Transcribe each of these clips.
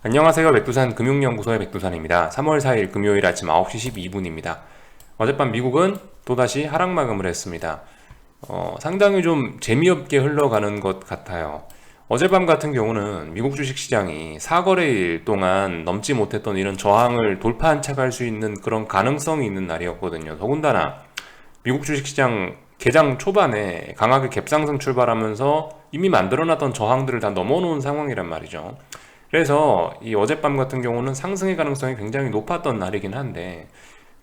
안녕하세요. 백두산 금융연구소의 백두산입니다. 3월 4일 금요일 아침 9시 12분입니다. 어젯밤 미국은 또다시 하락 마감을 했습니다. 상당히 좀 재미없게 흘러가는 것 같아요. 어젯밤 같은 경우는 미국 주식시장이 4거래일 동안 넘지 못했던 이런 저항을 돌파한 척 할 수 있는 그런 가능성이 있는 날이었거든요. 더군다나 미국 주식시장 개장 초반에 강하게 갭상승 출발하면서 이미 만들어놨던 저항들을 다 넘어놓은 상황이란 말이죠. 그래서 이 어젯밤 같은 경우는 상승의 가능성이 굉장히 높았던 날이긴 한데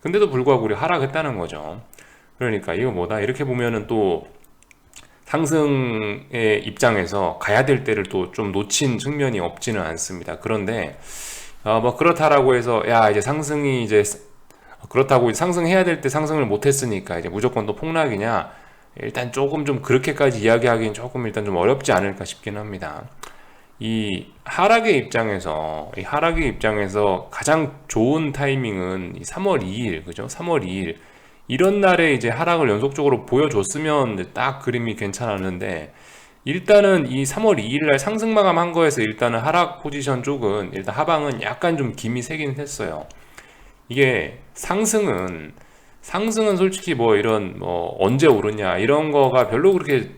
근데도 불구하고 우리 하락했다는 거죠. 그러니까 이거 뭐다 이렇게 보면은 또 상승의 입장에서 가야 될 때를 또 좀 놓친 측면이 없지는 않습니다. 그런데 뭐 그렇다라고 해서 야 이제 상승이 이제 그렇다고 상승해야 될 때 상승을 못했으니까 이제 무조건 또 폭락이냐, 일단 조금 좀 그렇게까지 이야기하기는 조금 일단 좀 어렵지 않을까 싶긴 합니다. 이 하락의 입장에서 가장 좋은 타이밍은 이 3월 2일, 그죠? 3월 2일. 이런 날에 이제 하락을 연속적으로 보여줬으면 이제 딱 그림이 괜찮았는데, 일단은 이 3월 2일 날 상승 마감한 거에서 일단은 하락 포지션 쪽은, 일단 하방은 약간 좀 김이 새긴 했어요. 이게 상승은 솔직히 뭐 이런 뭐 언제 오르냐 이런 거가 별로 그렇게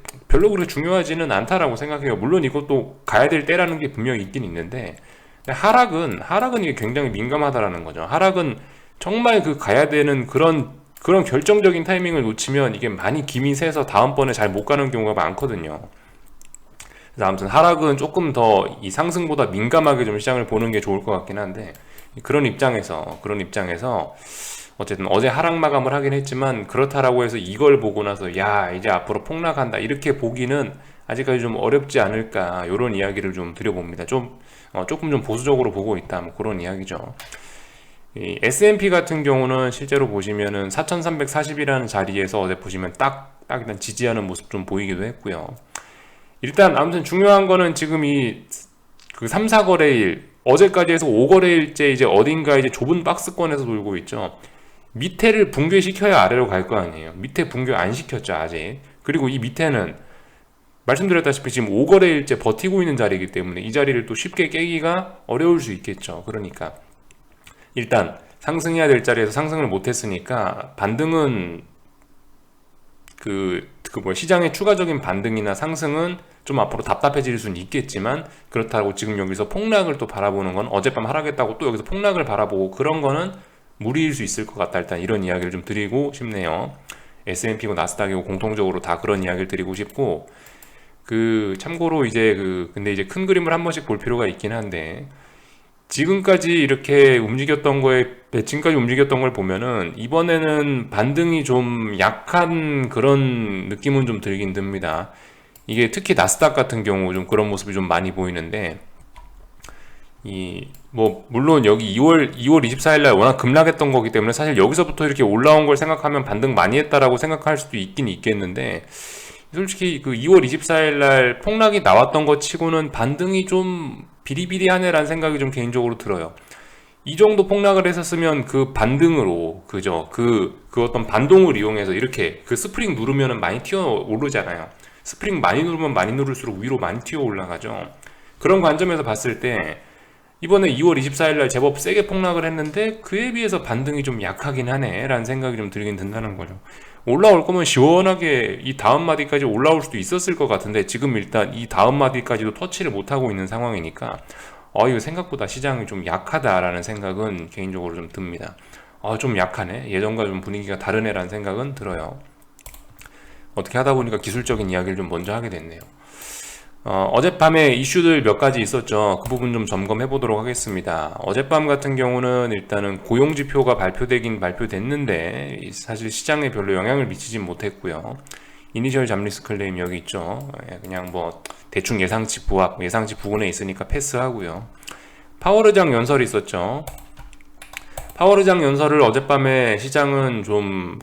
중요하지는 않다라고 생각해요. 물론 이것도 가야 될 때라는 게 분명히 있긴 있는데, 근데 하락은 이게 굉장히 민감하다라는 거죠. 하락은 정말 그 가야 되는 그런 결정적인 타이밍을 놓치면 이게 많이 김이 새서 다음번에 잘 못 가는 경우가 많거든요. 그래서 아무튼 하락은 조금 더 이 상승보다 민감하게 좀 시장을 보는 게 좋을 것 같긴 한데, 그런 입장에서 어쨌든 어제 하락 마감을 하긴 했지만, 그렇다라고 해서 이걸 보고 나서 야 이제 앞으로 폭락한다 이렇게 보기는 아직까지 좀 어렵지 않을까, 이런 이야기를 좀 드려봅니다. 조금 좀 보수적으로 보고 있다, 뭐 그런 이야기죠. 이 S&P 같은 경우는 실제로 보시면은 4340이라는 자리에서 어제 보시면 딱 일단 지지하는 모습 좀 보이기도 했고요. 일단 아무튼 중요한 거는 지금 이 그 3, 4거래일, 어제까지 해서 5거래일째 이제 어딘가 이제 좁은 박스권에서 돌고 있죠. 밑에를 붕괴시켜야 아래로 갈 거 아니에요. 밑에 붕괴 안 시켰죠, 아직. 그리고 이 밑에는 말씀드렸다시피 지금 5거래일째 버티고 있는 자리이기 때문에 이 자리를 또 쉽게 깨기가 어려울 수 있겠죠. 그러니까 일단 상승해야 될 자리에서 상승을 못했으니까 반등은 시장의 추가적인 반등이나 상승은 좀 앞으로 답답해질 수는 있겠지만, 그렇다고 지금 여기서 폭락을 또 바라보는 건, 어젯밤 하락했다고 또 여기서 폭락을 바라보고 그런 거는 무리일 수 있을 것 같다. 일단 이런 이야기를 좀 드리고 싶네요. S&P고 나스닥이고 공통적으로 다 그런 이야기를 드리고 싶고, 참고로 근데 이제 큰 그림을 한 번씩 볼 필요가 있긴 한데, 지금까지 이렇게 움직였던 거에, 지금까지 움직였던 걸 보면은 이번에는 반등이 좀 약한 그런 느낌은 좀 들긴 듭니다. 이게 특히 나스닥 같은 경우 좀 그런 모습이 좀 많이 보이는데, 물론 여기 2월 24일 날 워낙 급락했던 거기 때문에 사실 여기서부터 이렇게 올라온 걸 생각하면 반등 많이 했다라고 생각할 수도 있긴 있겠는데, 솔직히 그 2월 24일 날 폭락이 나왔던 것 치고는 반등이 좀 비리비리하네라는 생각이 좀 개인적으로 들어요. 이 정도 폭락을 했었으면 그 반등으로, 그죠? 그 어떤 반동을 이용해서 이렇게 그 스프링 누르면은 많이 튀어 오르잖아요. 스프링 많이 누르면 많이 누를수록 위로 많이 튀어 올라가죠. 그런 관점에서 봤을 때 이번에 2월 24일 날 제법 세게 폭락을 했는데 그에 비해서 반등이 좀 약하긴 하네 라는 생각이 좀 들긴 든다는 거죠. 올라올 거면 시원하게 이 다음 마디까지 올라올 수도 있었을 것 같은데, 지금 일단 이 다음 마디까지도 터치를 못하고 있는 상황이니까 이거 생각보다 시장이 좀 약하다라는 생각은 개인적으로 좀 듭니다. 좀 약하네, 예전과 좀 분위기가 다르네 라는 생각은 들어요. 어떻게 하다 보니까 기술적인 이야기를 좀 먼저 하게 됐네요. 어젯밤에 이슈들 몇 가지 있었죠. 그 부분 좀 점검해 보도록 하겠습니다. 어젯밤 같은 경우는 일단은 고용지표가 발표됐는데 사실 시장에 별로 영향을 미치진 못했고요. 이니셜 잡리스 클레임 여기 있죠. 그냥 뭐 대충 예상치 부합, 예상치 부근에 있으니까 패스하고요. 파월의장 연설이 있었죠. 파월의장 연설을 어젯밤에 시장은 좀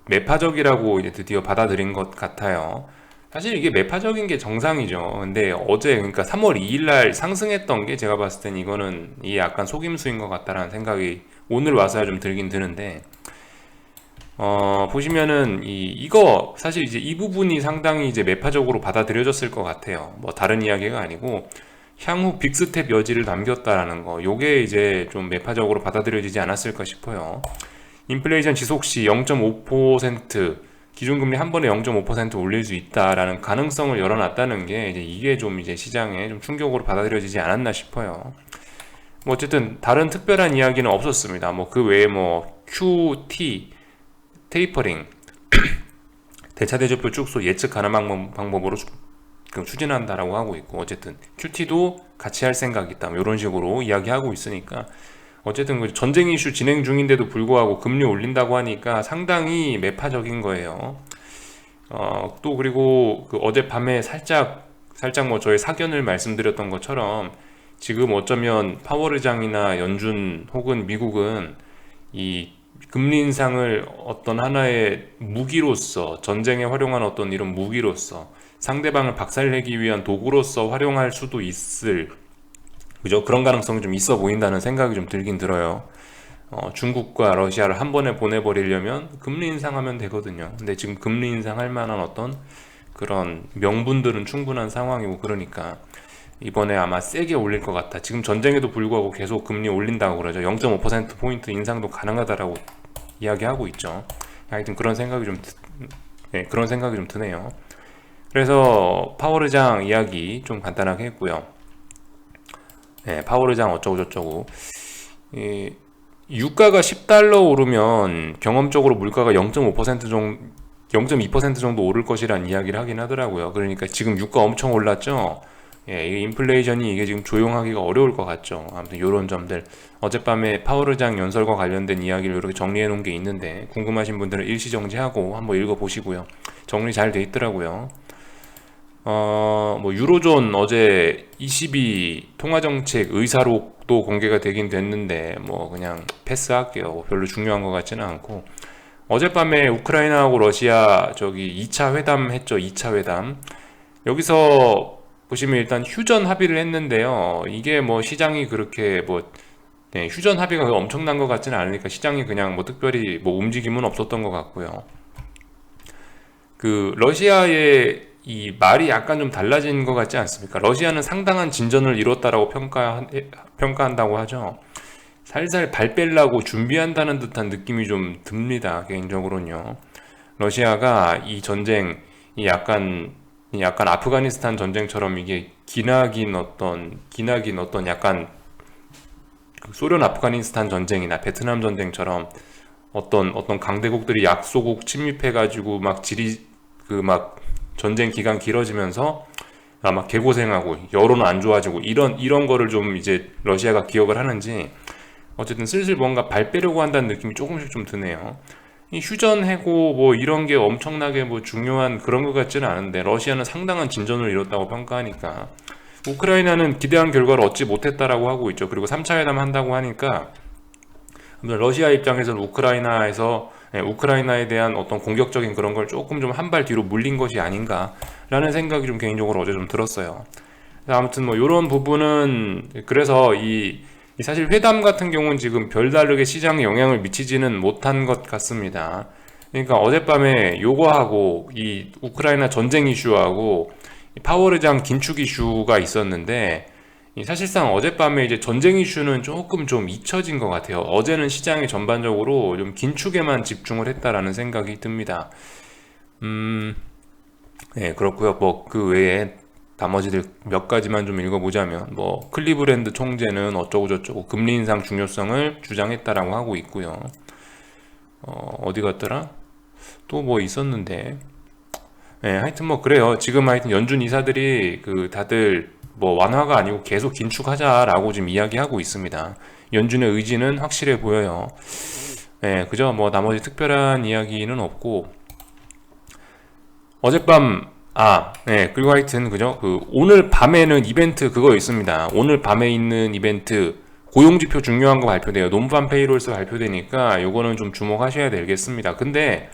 매파적이라고 이제 드디어 받아들인 것 같아요. 사실 이게 매파적인 게 정상이죠. 근데 어제, 그러니까 3월 2일 날 상승했던 게 제가 봤을 땐 이거는 이게 약간 속임수인 것 같다라는 생각이 오늘 와서야 좀 들긴 드는데, 보시면은 이거 사실 이제 이 부분이 상당히 이제 매파적으로 받아들여졌을 것 같아요. 뭐 다른 이야기가 아니고, 향후 빅스텝 여지를 남겼다라는 거, 요게 이제 좀 매파적으로 받아들여지지 않았을까 싶어요. 인플레이션 지속 시 0.5% 기준금리 한 번에 0.5% 올릴 수 있다라는 가능성을 열어놨다는 게 이게 좀 이제 시장에 좀 충격으로 받아들여지지 않았나 싶어요. 뭐 어쨌든 다른 특별한 이야기는 없었습니다. 뭐 그 외에 뭐 QT 테이퍼링 대차대조표 축소 예측 가능한 방법으로 추진한다라고 하고 있고, 어쨌든 QT도 같이 할 생각이 있다, 뭐 이런 식으로 이야기하고 있으니까, 어쨌든 전쟁 이슈 진행 중인데도 불구하고 금리 올린다고 하니까 상당히 매파적인 거예요. 또 그리고 그 어젯밤에 살짝 뭐 저의 사견을 말씀드렸던 것처럼 지금 어쩌면 파월 의장이나 연준 혹은 미국은 이 금리 인상을 어떤 하나의 무기로서, 전쟁에 활용한 어떤 이런 무기로서, 상대방을 박살내기 위한 도구로서 활용할 수도 있을, 그죠? 그런 가능성이 좀 있어 보인다는 생각이 좀 들긴 들어요. 중국과 러시아를 한 번에 보내버리려면 금리 인상하면 되거든요. 근데 지금 금리 인상할 만한 어떤 그런 명분들은 충분한 상황이고, 그러니까 이번에 아마 세게 올릴 것 같다. 지금 전쟁에도 불구하고 계속 금리 올린다고 그러죠. 0.5%포인트 인상도 가능하다라고 이야기하고 있죠. 하여튼 그런 생각이 좀 드네요. 그래서 파월 의장 이야기 좀 간단하게 했고요. 파월 의장 어쩌고저쩌고. 유가가 $10 오르면 경험적으로 물가가 0.2% 정도 오를 것이라는 이야기를 하긴 하더라고요. 그러니까 지금 유가 엄청 올랐죠. 이 인플레이션이 이게 지금 조용하기가 어려울 것 같죠. 아무튼 이런 점들, 어젯밤에 파월 의장 연설과 관련된 이야기를 이렇게 정리해 놓은 게 있는데, 궁금하신 분들은 일시정지하고 한번 읽어보시고요. 정리 잘 돼 있더라고요. 뭐 유로존 어제 22 통화정책 의사록도 공개가 되긴 됐는데 뭐 그냥 패스할게요. 별로 중요한 것 같지는 않고, 어젯밤에 우크라이나하고 러시아 2차 회담 했죠. 2차 회담. 여기서 보시면 일단 휴전 합의를 했는데요. 이게 뭐 시장이 그렇게 휴전 합의가 엄청난 것 같지는 않으니까 시장이 그냥 뭐 특별히 뭐 움직임은 없었던 것 같고요. 그 러시아의 이 말이 약간 좀 달라진 것 같지 않습니까? 러시아는 상당한 진전을 이뤘다라고 평가한다고 하죠. 살살 발 뺄라고 준비한다는 듯한 느낌이 좀 듭니다. 개인적으로는요. 러시아가 이 전쟁, 약간 아프가니스탄 전쟁처럼 이게 기나긴 어떤 약간 소련 아프가니스탄 전쟁이나 베트남 전쟁처럼 어떤 강대국들이 약소국 침입해가지고 막 전쟁 기간 길어지면서 막 개고생하고 여론은 안 좋아지고 이런 거를 좀 이제 러시아가 기억을 하는지, 어쨌든 슬슬 뭔가 발 빼려고 한다는 느낌이 조금씩 좀 드네요. 이 휴전해고 뭐 이런 게 엄청나게 뭐 중요한 그런 것 같지는 않은데, 러시아는 상당한 진전을 이뤘다고 평가하니까, 우크라이나는 기대한 결과를 얻지 못했다라고 하고 있죠. 그리고 3차 회담 한다고 하니까 러시아 입장에서는 우크라이나에 대한 어떤 공격적인 그런 걸 조금 좀 한 발 뒤로 물린 것이 아닌가라는 생각이 좀 개인적으로 어제 좀 들었어요. 아무튼 뭐 이런 부분은, 그래서 사실 회담 같은 경우는 지금 별다르게 시장에 영향을 미치지는 못한 것 같습니다. 그러니까 어젯밤에 요거하고 이 우크라이나 전쟁 이슈하고 파월 의장 긴축 이슈가 있었는데, 사실상 어젯밤에 이제 전쟁 이슈는 조금 좀 잊혀진 것 같아요. 어제는 시장이 전반적으로 좀 긴축에만 집중을 했다라는 생각이 듭니다. 네, 그렇고요. 뭐 그 외에 나머지들 몇 가지만 좀 읽어보자면, 뭐 클리브랜드 총재는 어쩌고저쩌고 금리 인상 중요성을 주장했다라고 하고 있고요. 어디 갔더라? 또 뭐 있었는데, 하여튼 뭐 그래요. 지금 하여튼 연준 이사들이 다들 뭐 완화가 아니고 계속 긴축하자라고 지금 이야기하고 있습니다. 연준의 의지는 확실해 보여요. 그죠? 뭐 나머지 특별한 이야기는 없고, 어젯밤 그리고 하여튼 그죠? 오늘 밤에는 이벤트 그거 있습니다. 오늘 밤에 있는 이벤트, 고용지표 중요한 거 발표돼요. 논판 페이롤스 발표되니까 요거는 좀 주목하셔야 되겠습니다. 근데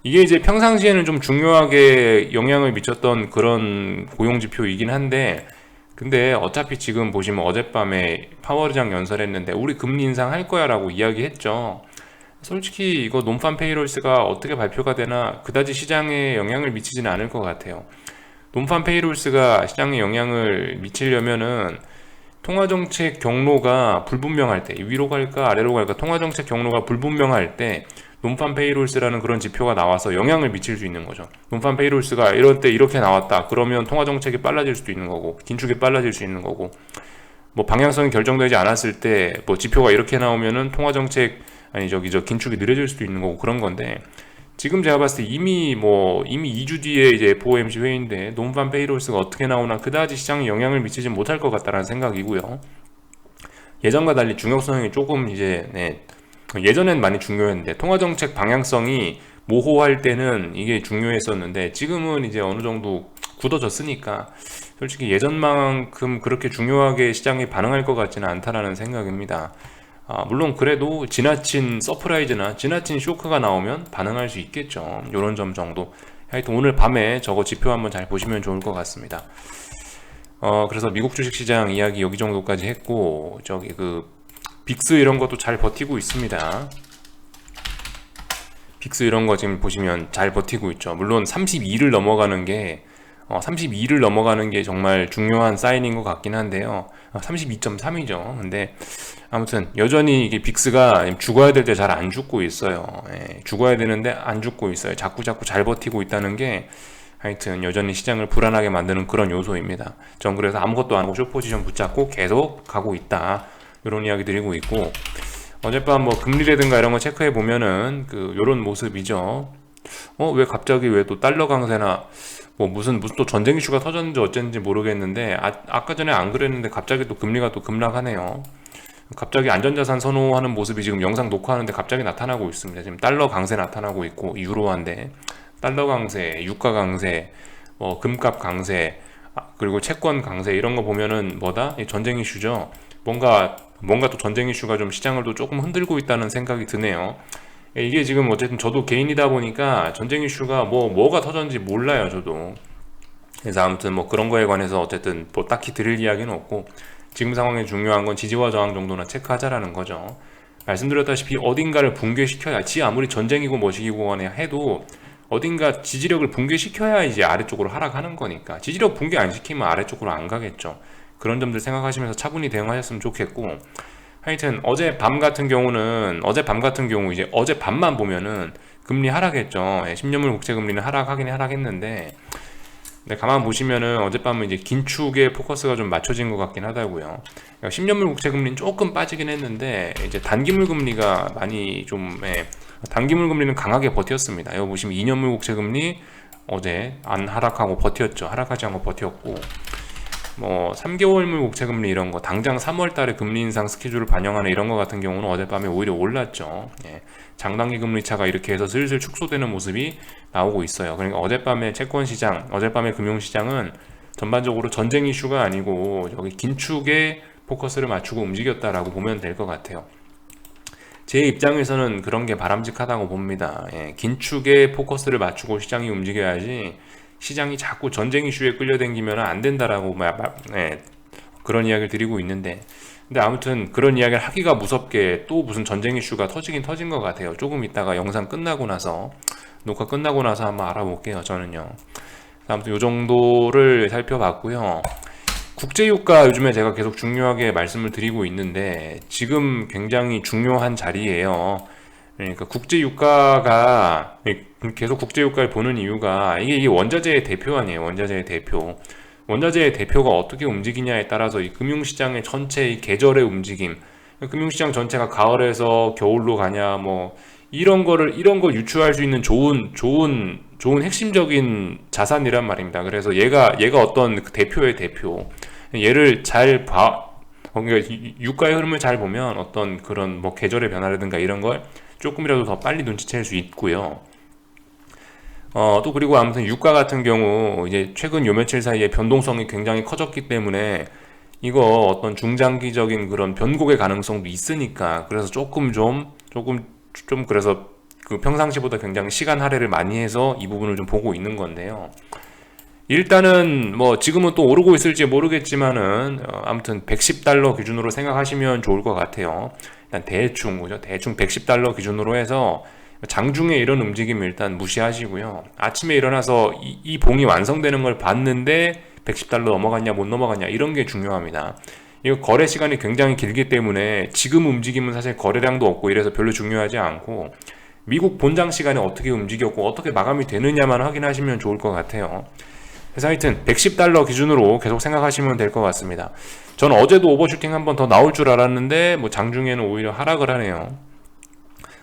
이게 이제 평상시에는 좀 중요하게 영향을 미쳤던 그런 고용지표이긴 한데, 근데 어차피 지금 보시면 어젯밤에 파월 의장 연설했는데 우리 금리 인상할 거야 라고 이야기했죠. 솔직히 이거 논판 페이롤스가 어떻게 발표가 되나 그다지 시장에 영향을 미치지는 않을 것 같아요. 논판 페이롤스가 시장에 영향을 미치려면은 통화정책 경로가 불분명할 때, 위로 갈까 아래로 갈까 통화정책 경로가 불분명할 때 논판 페이롤스라는 그런 지표가 나와서 영향을 미칠 수 있는 거죠. 논판 페이롤스가 이럴 때 이렇게 나왔다 그러면 통화정책이 빨라질 수도 있는 거고, 긴축이 빨라질 수 있는 거고, 뭐 방향성이 결정되지 않았을 때 뭐 지표가 이렇게 나오면은 통화정책 긴축이 느려질 수도 있는 거고, 그런 건데, 지금 제가 봤을 때 이미 2주 뒤에 이제 FOMC 회의인데 논판 페이롤스가 어떻게 나오나 그다지 시장에 영향을 미치지 못할 것 같다라는 생각이고요. 예전과 달리 중요성이 조금 예전엔 많이 중요했는데, 통화정책 방향성이 모호할 때는 이게 중요했었는데 지금은 이제 어느 정도 굳어졌으니까 솔직히 예전만큼 그렇게 중요하게 시장이 반응할 것 같지는 않다라는 생각입니다. 물론 그래도 지나친 서프라이즈나 지나친 쇼크가 나오면 반응할 수 있겠죠. 요런 점 정도. 하여튼 오늘 밤에 저거 지표 한번 잘 보시면 좋을 것 같습니다. 그래서 미국 주식시장 이야기 여기 정도까지 했고, 빅스 이런 것도 잘 버티고 있습니다. 빅스 이런 거 지금 보시면 잘 버티고 있죠. 물론 32를 넘어가는 게 32를 넘어가는 게 정말 중요한 사인인 것 같긴 한데요. 32.3이죠. 근데 아무튼 여전히 이게 빅스가 죽어야 될 때 잘 안 죽고 있어요. 죽어야 되는데 안 죽고 있어요. 자꾸 잘 버티고 있다는 게 하여튼 여전히 시장을 불안하게 만드는 그런 요소입니다. 전 그래서 아무것도 안 하고 숏포지션 붙잡고 계속 가고 있다, 이런 이야기 드리고 있고, 어젯밤 뭐 금리라든가 이런 거 체크해 보면은 요런 모습이죠. 왜 갑자기 왜 또 달러 강세나 뭐 무슨 또 전쟁 이슈가 터졌는지 어쨌는지 모르겠는데, 아까 전에 안 그랬는데 갑자기 또 금리가 또 급락하네요. 갑자기 안전자산 선호하는 모습이 지금 영상 녹화하는데 갑자기 나타나고 있습니다. 지금 달러 강세 나타나고 있고, 유로화인데 달러 강세, 유가 강세, 금값 강세, 그리고 채권 강세, 이런 거 보면은 전쟁 이슈죠. 뭔가 또 전쟁 이슈가 좀 시장을 또 조금 흔들고 있다는 생각이 드네요. 이게 지금 어쨌든 저도 개인이다 보니까 전쟁 이슈가 뭐가 터졌는지 몰라요, 저도. 그래서 아무튼 뭐 그런 거에 관해서 어쨌든 뭐 딱히 드릴 이야기는 없고, 지금 상황에 중요한 건 지지와 저항 정도나 체크하자라는 거죠. 말씀드렸다시피 어딘가를 붕괴시켜야지, 아무리 전쟁이고 뭐시기고 간에 해도 어딘가 지지력을 붕괴시켜야 이제 아래쪽으로 하락하는 거니까, 지지력 붕괴 안 시키면 아래쪽으로 안 가겠죠. 그런 점들 생각하시면서 차분히 대응하셨으면 좋겠고, 하여튼 어젯밤 같은 경우 이제 어젯밤만 보면은 금리 하락했죠. 10년물 국채 금리는 하락하긴 하락했는데, 근데 가만 보시면은 어젯밤은 이제 긴축에 포커스가 좀 맞춰진 것 같긴 하다고요. 그러니까 10년물 국채 금리는 조금 빠지긴 했는데, 이제 단기물 금리가 많이 단기물 금리는 강하게 버텼습니다. 여기 보시면 2년물 국채 금리 어제 안 하락하고 버텼죠. 하락하지 않고 버텼고, 3개월물 국채금리 이런 거, 당장 3월 달에 금리 인상 스케줄을 반영하는 이런 거 같은 경우는 어젯밤에 오히려 올랐죠. 장단기 금리 차가 이렇게 해서 슬슬 축소되는 모습이 나오고 있어요. 그러니까 어젯밤에 채권 시장, 어젯밤에 금융 시장은 전반적으로 전쟁 이슈가 아니고 여기 긴축에 포커스를 맞추고 움직였다라고 보면 될 것 같아요. 제 입장에서는 그런 게 바람직하다고 봅니다. 긴축에 포커스를 맞추고 시장이 움직여야지, 시장이 자꾸 전쟁 이슈에 끌려다니면 안 된다라고 그런 이야기를 드리고 있는데, 근데 아무튼 그런 이야기를 하기가 무섭게 또 무슨 전쟁 이슈가 터지긴 터진 것 같아요. 조금 이따가 영상 끝나고 나서, 녹화 끝나고 나서 한번 알아볼게요, 저는요. 아무튼 요 정도를 살펴봤고요. 국제유가 요즘에 제가 계속 중요하게 말씀을 드리고 있는데 지금 굉장히 중요한 자리예요. 그러니까 국제유가가 계속 국제유가를 보는 이유가 이게 원자재의 대표 아니에요. 원자재의 대표. 원자재의 대표가 어떻게 움직이냐에 따라서 이 금융시장의 전체 이 계절의 움직임, 금융시장 전체가 가을에서 겨울로 가냐, 뭐 이런 걸 유추할 수 있는 좋은 핵심적인 자산이란 말입니다. 그래서 얘가 어떤 그 대표의 대표. 얘를 잘 그러니까 유가의 흐름을 잘 보면 어떤 그런 뭐 계절의 변화라든가 이런 걸 조금이라도 더 빨리 눈치챌 수 있고요. 또 그리고 아무튼 유가 같은 경우 이제 최근 요 며칠 사이에 변동성이 굉장히 커졌기 때문에 이거 어떤 중장기적인 그런 변곡의 가능성도 있으니까, 그래서 조금 그래서 그 평상시보다 굉장히 시간 할애를 많이 해서 이 부분을 좀 보고 있는 건데요. 일단은 뭐 지금은 또 오르고 있을지 모르겠지만은 아무튼 110달러 기준으로 생각하시면 좋을 것 같아요. 일단 대충 110달러 기준으로 해서 장중에 이런 움직임 일단 무시하시고요. 아침에 일어나서 이 봉이 완성되는 걸 봤는데 110달러 넘어갔냐 못 넘어갔냐 이런 게 중요합니다. 이거 거래 시간이 굉장히 길기 때문에 지금 움직임은 사실 거래량도 없고 이래서 별로 중요하지 않고 미국 본장 시간에 어떻게 움직였고 어떻게 마감이 되느냐만 확인하시면 좋을 것 같아요. 그래서 하여튼 110달러 기준으로 계속 생각하시면 될 것 같습니다. 저는 어제도 오버슈팅 한번 더 나올 줄 알았는데 뭐 장중에는 오히려 하락을 하네요.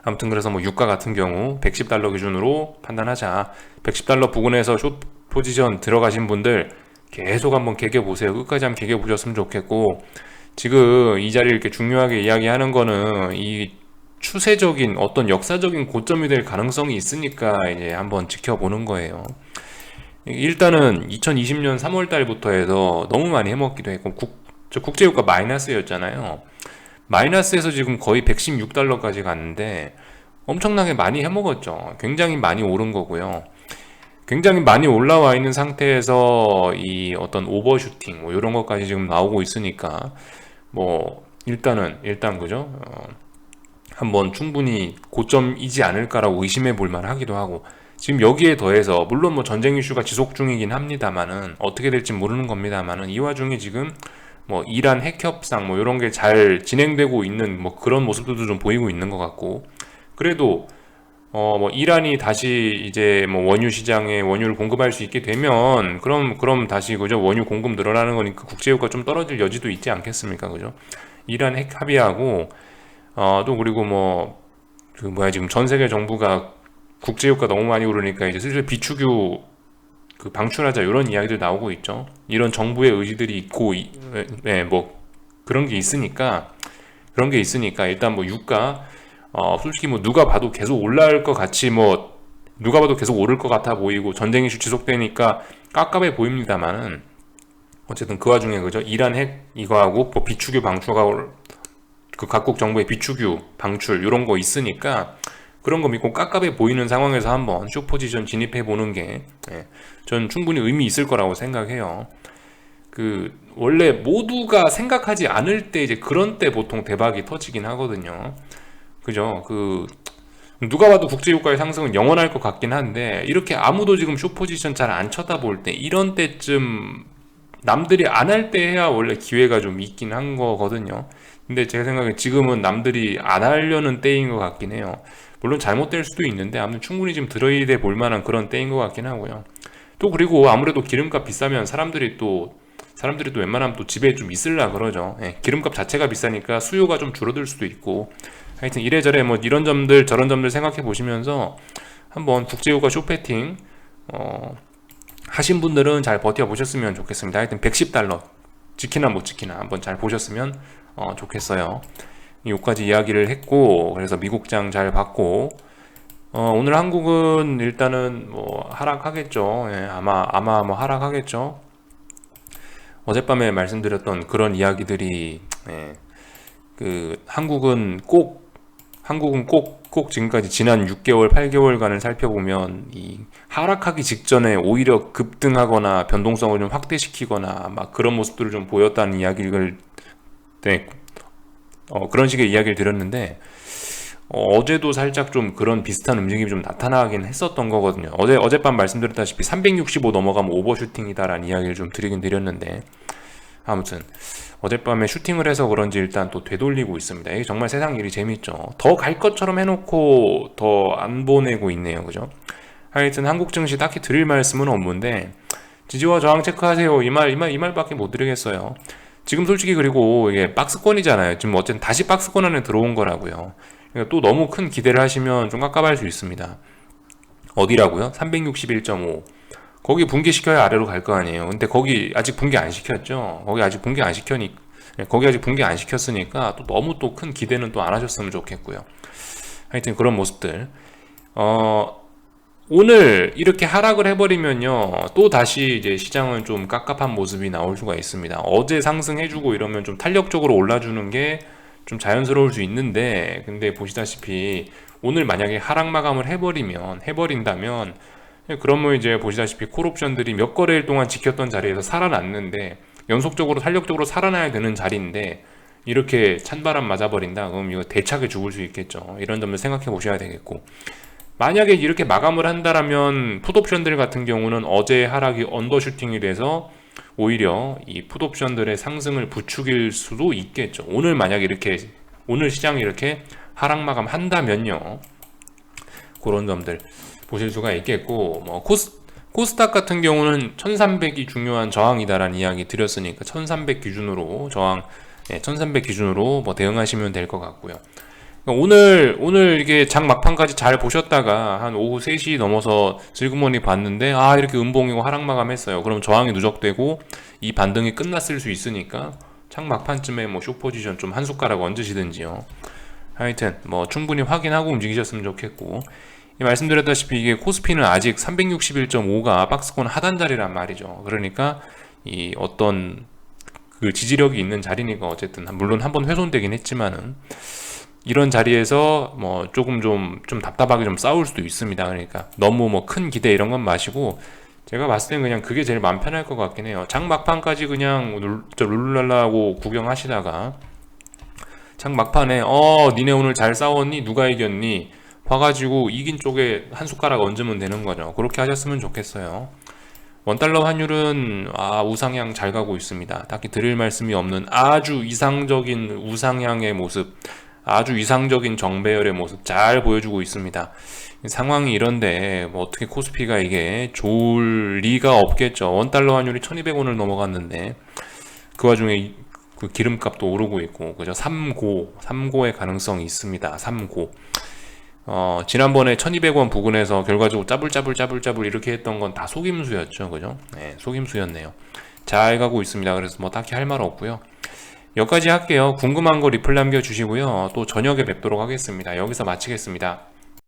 아무튼 그래서 뭐 유가 같은 경우 110달러 기준으로 판단하자. 110달러 부근에서 숏 포지션 들어가신 분들 계속 한번 개겨보세요. 끝까지 한번 개겨보셨으면 좋겠고, 지금 이 자리를 이렇게 중요하게 이야기하는 거는 이 추세적인 어떤 역사적인 고점이 될 가능성이 있으니까 이제 한번 지켜보는 거예요. 일단은 2020년 3월 달부터 해서 너무 많이 해먹기도 했고 국제유가 마이너스였잖아요. 마이너스에서 지금 거의 116달러까지 갔는데 엄청나게 많이 해먹었죠. 굉장히 많이 오른 거고요. 굉장히 많이 올라와 있는 상태에서 이 어떤 오버슈팅 뭐 이런 것까지 지금 나오고 있으니까 뭐 일단 그죠? 한번 충분히 고점이지 않을까라고 의심해 볼 만하기도 하고, 지금 여기에 더해서 물론 뭐 전쟁 이슈가 지속 중이긴 합니다만은 어떻게 될지 모르는 겁니다만은 이 와중에 지금 뭐 이란 핵 협상 뭐 이런 게 잘 진행되고 있는 뭐 그런 모습들도 좀 보이고 있는 것 같고, 그래도 뭐 이란이 다시 이제 뭐 원유 시장에 원유를 공급할 수 있게 되면 그럼 다시 그죠, 원유 공급 늘어나는 거니까 국제유가 좀 떨어질 여지도 있지 않겠습니까, 그죠? 이란 핵 합의하고 또 그리고 뭐 그 뭐야, 지금 전 세계 정부가 국제유가 너무 많이 오르니까 이제 슬슬 비축유 그 방출하자 이런 이야기들 나오고 있죠. 이런 정부의 의지들이 있고 네, 뭐 그런 게 있으니까 일단 뭐 유가 솔직히 뭐 누가 봐도 계속 올라갈 것 같이 뭐 누가 봐도 계속 오를 것 같아 보이고 전쟁 이슈 지속되니까 깝깝해 보입니다만은 어쨌든 그 와중에 그죠, 이란 핵 이거하고 뭐 비축유 방출가 그 각국 정부의 비축유 방출 이런 거 있으니까 그런 거 믿고 깝깝해 보이는 상황에서 한번 숏 포지션 진입해 보는 게 전 충분히 의미 있을 거라고 생각해요. 그 원래 모두가 생각하지 않을 때 이제 그런 때 보통 대박이 터지긴 하거든요. 그죠? 그 누가 봐도 국제유가의 상승은 영원할 것 같긴 한데 이렇게 아무도 지금 숏 포지션 잘 안 쳐다볼 때 이런 때쯤 남들이 안 할 때 해야 원래 기회가 좀 있긴 한 거거든요. 근데 제 생각에 지금은 남들이 안 하려는 때인 것 같긴 해요. 물론 잘못될 수도 있는데 아무튼 충분히 좀 드러이돼 볼 만한 그런 때인 것 같긴 하고요. 또 그리고 아무래도 기름값 비싸면 사람들이 또 웬만하면 또 집에 좀 있으려 그러죠. 기름값 자체가 비싸니까 수요가 좀 줄어들 수도 있고, 하여튼 이래저래 뭐 이런 점들 저런 점들 생각해 보시면서 한번 국제유가 숏배팅 하신 분들은 잘 버텨보셨으면 좋겠습니다. 하여튼 110달러 지키나 못 지키나 한번 잘 보셨으면 좋겠어요. 요까지 이야기를 했고, 그래서 미국장 잘 봤고, 오늘 한국은 일단은 뭐 하락하겠죠. 아마 뭐 하락하겠죠. 어젯밤에 말씀드렸던 그런 이야기들이 그 한국은 꼭 지금까지 지난 6개월, 8개월간을 살펴보면 이 하락하기 직전에 오히려 급등하거나 변동성을 좀 확대시키거나 막 그런 모습들을 좀 보였다는 이야기를 그런 식의 이야기를 드렸는데 어제도 살짝 좀 그런 비슷한 움직임이 좀 나타나긴 했었던 거거든요. 어젯밤 말씀드렸다시피 365 넘어가면 오버슈팅이다라는 이야기를 좀 드렸는데, 아무튼 어젯밤에 슈팅을 해서 그런지 일단 또 되돌리고 있습니다. 이게 정말 세상 일이 재밌죠. 더 갈 것처럼 해놓고 더 안 보내고 있네요, 그죠? 하여튼 한국 증시 딱히 드릴 말씀은 없는데 지지와 저항 체크하세요. 이 말밖에 못 드리겠어요. 지금 솔직히 그리고 이게 박스권이잖아요. 지금 어쨌든 다시 박스권 안에 들어온 거라고요. 그러니까 또 너무 큰 기대를 하시면 좀 깝깝할 수 있습니다. 어디라고요? 361.5. 거기 붕괴시켜야 아래로 갈 거 아니에요. 근데 거기 아직 붕괴 안 시켰죠. 거기 아직 붕괴 안 시켰으니까 또 너무 또 큰 기대는 또 안 하셨으면 좋겠고요. 하여튼 그런 모습들. 오늘 이렇게 하락을 해버리면요, 또 다시 이제 시장은 좀 깝깝한 모습이 나올 수가 있습니다. 어제 상승해주고 이러면 좀 탄력적으로 올라주는 게 좀 자연스러울 수 있는데, 근데 보시다시피 오늘 만약에 하락 마감을 해버린다면 그러면 이제 보시다시피 콜옵션들이 몇 거래일 동안 지켰던 자리에서 살아났는데 연속적으로 탄력적으로 살아나야 되는 자리인데 이렇게 찬바람 맞아버린다, 그럼 이거 대차게 죽을 수 있겠죠. 이런 점을 생각해 보셔야 되겠고, 만약에 이렇게 마감을 한다라면 풋옵션들 같은 경우는 어제 하락이 언더슈팅이 돼서 오히려 이 풋옵션들의 상승을 부추길 수도 있겠죠. 오늘 만약 이렇게 오늘 시장이 이렇게 하락 마감한다면요, 그런 점들 보실 수가 있겠고, 뭐 코스닥 같은 경우는 1300이 중요한 저항이다라는 이야기 드렸으니까 1300 기준으로 저항, 1300 기준으로 뭐 대응하시면 될 것 같고요. 오늘 이게 장 막판까지 잘 보셨다가 한 오후 3시 넘어서 슬그머니 봤는데 이렇게 음봉이고 하락 마감했어요. 그럼 저항이 누적되고 이 반등이 끝났을 수 있으니까 장 막판쯤에 뭐 숏포지션 좀 한 숟가락 얹으시든지요. 하여튼 뭐 충분히 확인하고 움직이셨으면 좋겠고, 말씀드렸다시피 이게 코스피는 아직 361.5가 박스권 하단 자리란 말이죠. 그러니까 이 어떤 그 지지력이 있는 자리니까 어쨌든 물론 한번 훼손되긴 했지만은 이런 자리에서 뭐 조금 좀 답답하게 좀 싸울 수도 있습니다. 그러니까 너무 뭐 큰 기대 이런 건 마시고, 제가 봤을 땐 그냥 그게 제일 마음 편할 것 같긴 해요. 장 막판까지 그냥 룰루랄라하고 구경하시다가 장 막판에 니네 오늘 잘 싸웠니? 누가 이겼니? 봐가지고 이긴 쪽에 한 숟가락 얹으면 되는 거죠. 그렇게 하셨으면 좋겠어요. 원달러 환율은 우상향 잘 가고 있습니다. 딱히 드릴 말씀이 없는 아주 이상적인 우상향의 모습, 아주 이상적인 정배열의 모습 잘 보여주고 있습니다. 상황이 이런데 뭐 어떻게 코스피가 이게 좋을 리가 없겠죠. 원달러 환율이 1200원을 넘어갔는데 그 와중에 그 기름값도 오르고 있고, 그죠? 3고의 가능성이 있습니다. 3고. 지난번에 1200원 부근에서 결과적으로 짜불짜불 이렇게 했던 건 다 속임수였죠. 그죠? 네, 속임수였네요. 잘 가고 있습니다. 그래서 뭐 딱히 할 말 없고요. 여기까지 할게요. 궁금한 거 리플 남겨주시고요. 또 저녁에 뵙도록 하겠습니다. 여기서 마치겠습니다.